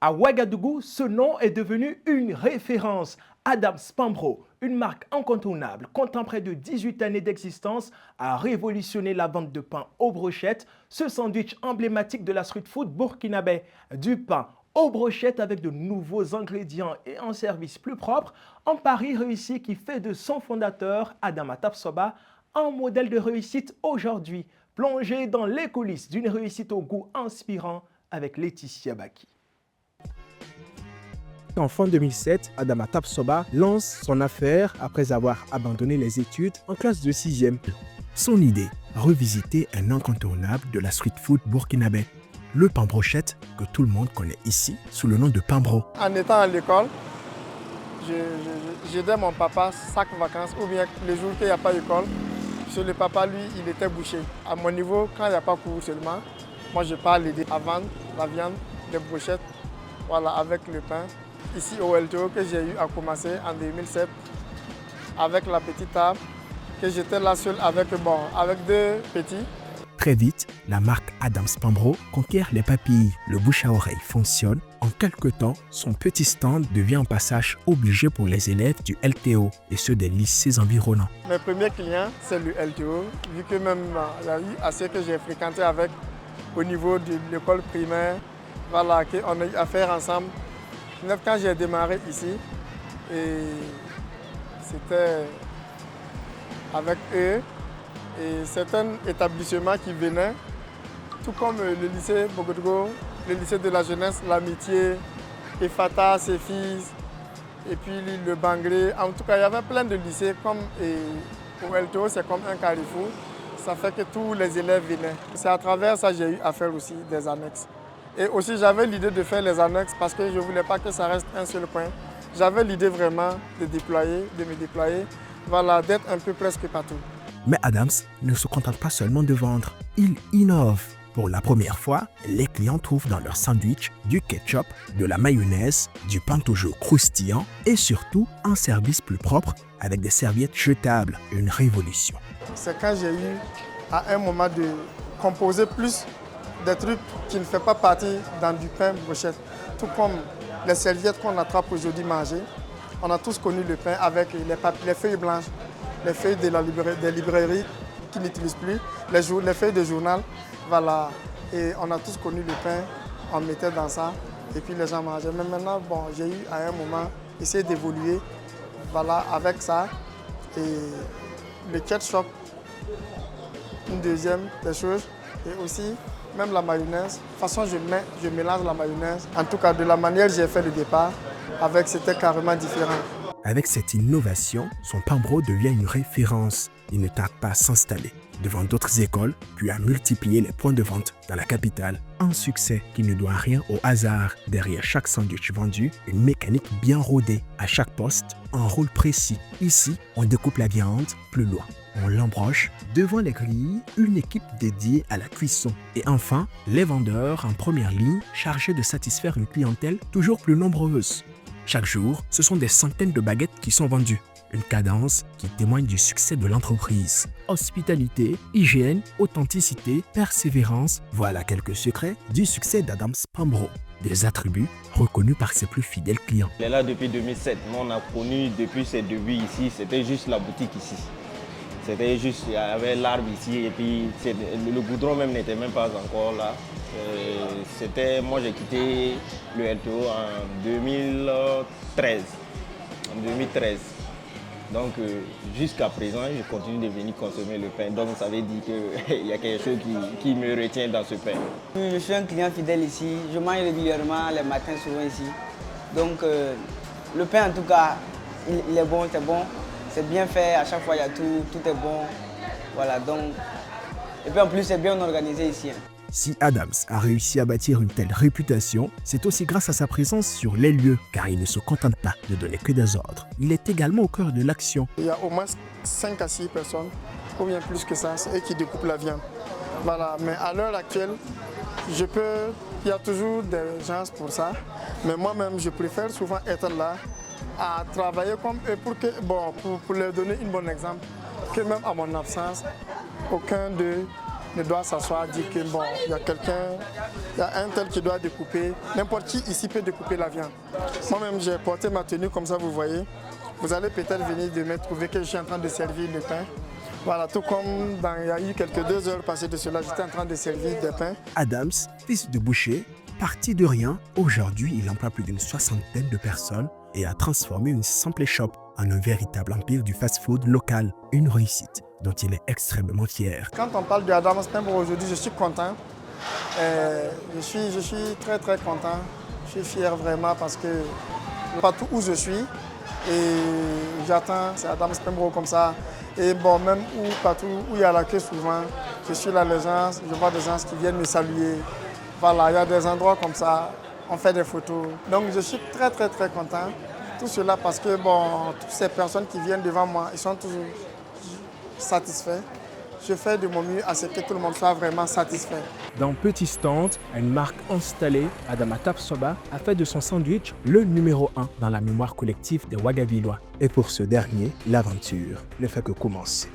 À Ouagadougou, ce nom est devenu une référence. Adams Pambro, une marque incontournable, comptant près de 18 années d'existence, a révolutionné la vente de pain aux brochettes, ce sandwich emblématique de la street food burkinabé. Du pain aux brochettes avec de nouveaux ingrédients et un service plus propre, un pari réussi qui fait de son fondateur, Adama Tapsoba, un modèle de réussite aujourd'hui. Plongé dans les coulisses d'une réussite au goût inspirant avec Laetitia Baki. En fin 2007, Adama Tapsoba lance son affaire après avoir abandonné les études en classe de 6e. Son idée, revisiter un incontournable de la street food burkinabé, le pain brochette que tout le monde connaît ici sous le nom de Pambro. En étant à l'école, j'aidais mon papa chaque vacances ou bien les jours qu'il n'y a pas d'école. Parce que le papa, lui, il était boucher. À mon niveau, quand il n'y a pas cours seulement, moi je pars l'aider à vendre la viande, les brochettes, voilà, avec le pain. Ici au LTO que j'ai eu à commencer en 2007 avec la petite table, que j'étais là seul avec deux petits. Très vite, la marque Adams Pambro conquiert les papilles. Le bouche à oreille fonctionne. En quelques temps, son petit stand devient un passage obligé pour les élèves du LTO et ceux des lycées environnants. Mes premiers clients, c'est le LTO, vu que même il y a eu assez que j'ai fréquenté avec au niveau de l'école primaire, voilà, qu'on a eu affaire ensemble. Quand j'ai démarré ici, et c'était avec eux et certains établissements qui venaient, tout comme le lycée Bogodougou, le lycée de la jeunesse, l'amitié, Efata, ses fils, et puis le Bangré. En tout cas, il y avait plein de lycées comme au LTO, c'est comme un carrefour. Ça fait que tous les élèves venaient. C'est à travers ça que j'ai eu à faire aussi des annexes. Et aussi, j'avais l'idée de faire les annexes parce que je ne voulais pas que ça reste un seul point. J'avais l'idée vraiment de me déployer, voilà, d'être un peu presque partout. Mais Adams ne se contente pas seulement de vendre, il innove. Pour la première fois, les clients trouvent dans leur sandwich du ketchup, de la mayonnaise, du pain toujours croustillant et surtout un service plus propre avec des serviettes jetables, une révolution. C'est quand j'ai eu à un moment de composer plus des trucs qui ne font pas partie dans du pain brochette. Tout comme les serviettes qu'on attrape aujourd'hui manger. On a tous connu le pain avec les feuilles blanches, les feuilles des librairies qui n'utilisent plus, les feuilles de journal. Voilà. Et on a tous connu le pain, on mettait dans ça et puis les gens mangeaient. Mais maintenant, j'ai eu à un moment essayé d'évoluer, voilà, avec ça. Et le ketchup, une deuxième des choses. Et aussi, même la mayonnaise. De toute façon, je mélange la mayonnaise. En tout cas, de la manière que j'ai fait le départ, c'était carrément différent. Avec cette innovation, son Pambro devient une référence. Il ne tarde pas à s'installer devant d'autres écoles, puis à multiplier les points de vente dans la capitale. Un succès qui ne doit rien au hasard. Derrière chaque sandwich vendu, une mécanique bien rodée. À chaque poste, un rôle précis. Ici, on découpe la viande, plus loin, on l'embroche. Devant les grilles, une équipe dédiée à la cuisson. Et enfin, les vendeurs en première ligne chargés de satisfaire une clientèle toujours plus nombreuse. Chaque jour, ce sont des centaines de baguettes qui sont vendues. Une cadence qui témoigne du succès de l'entreprise. Hospitalité, hygiène, authenticité, persévérance, voilà quelques secrets du succès d'Adams Pambro. Des attributs reconnus par ses plus fidèles clients. Il est là depuis 2007, mais on a connu depuis ses débuts ici, c'était juste la boutique ici. C'était juste, il y avait l'arbre ici et puis le goudron même n'était même pas encore là. Moi j'ai quitté le LTO en 2013. Donc jusqu'à présent, je continue de venir consommer le pain. Donc ça veut dire qu'il y a quelque chose qui me retient dans ce pain. Je suis un client fidèle ici. Je mange régulièrement les matins souvent ici. Donc le pain en tout cas, il est bon, c'est bon. C'est bien fait, à chaque fois il y a tout est bon. Voilà, donc. Et puis en plus c'est bien organisé ici. Si Adams a réussi à bâtir une telle réputation, c'est aussi grâce à sa présence sur les lieux, car il ne se contente pas de donner que des ordres. Il est également au cœur de l'action. Il y a au moins 5 à 6 personnes, ou bien plus que ça, c'est eux qui découpent la viande. Voilà, mais à l'heure actuelle, il y a toujours des gens pour ça, mais moi-même, je préfère souvent être là, à travailler comme eux pour leur donner un bon exemple, que même à mon absence, aucun d'eux ne doit s'asseoir, dire que bon, il y a quelqu'un, il y a un tel qui doit découper. N'importe qui ici peut découper la viande. Moi-même, j'ai porté ma tenue comme ça, vous voyez. Vous allez peut-être venir demain trouver que je suis en train de servir le pain. Voilà, tout comme il y a eu quelques 2 heures passées de cela, j'étais en train de servir des pains. Adams, fils de boucher, parti de rien, aujourd'hui il emploie plus d'une 60aine de personnes et a transformé une simple shop en un véritable empire du fast-food local. Une réussite dont il est extrêmement fier. Quand on parle de Adams Spambro aujourd'hui, je suis content. Je suis très très content. Je suis fier vraiment parce que partout où je suis, et j'attends, c'est Adams Spambro comme ça. Et bon, même partout où il y a la queue souvent, je suis là, les gens, je vois des gens qui viennent me saluer. Voilà, il y a des endroits comme ça, on fait des photos. Donc je suis très très très content. Tout cela parce que bon, toutes ces personnes qui viennent devant moi, ils sont toujours satisfaits. Je fais de mon mieux à ce que tout le monde soit vraiment satisfait. Dans Petit Stand, une marque installée, Adama Tapsoba a fait de son sandwich le numéro 1 dans la mémoire collective des Ouagavillois. Et pour ce dernier, l'aventure ne fait que commencer.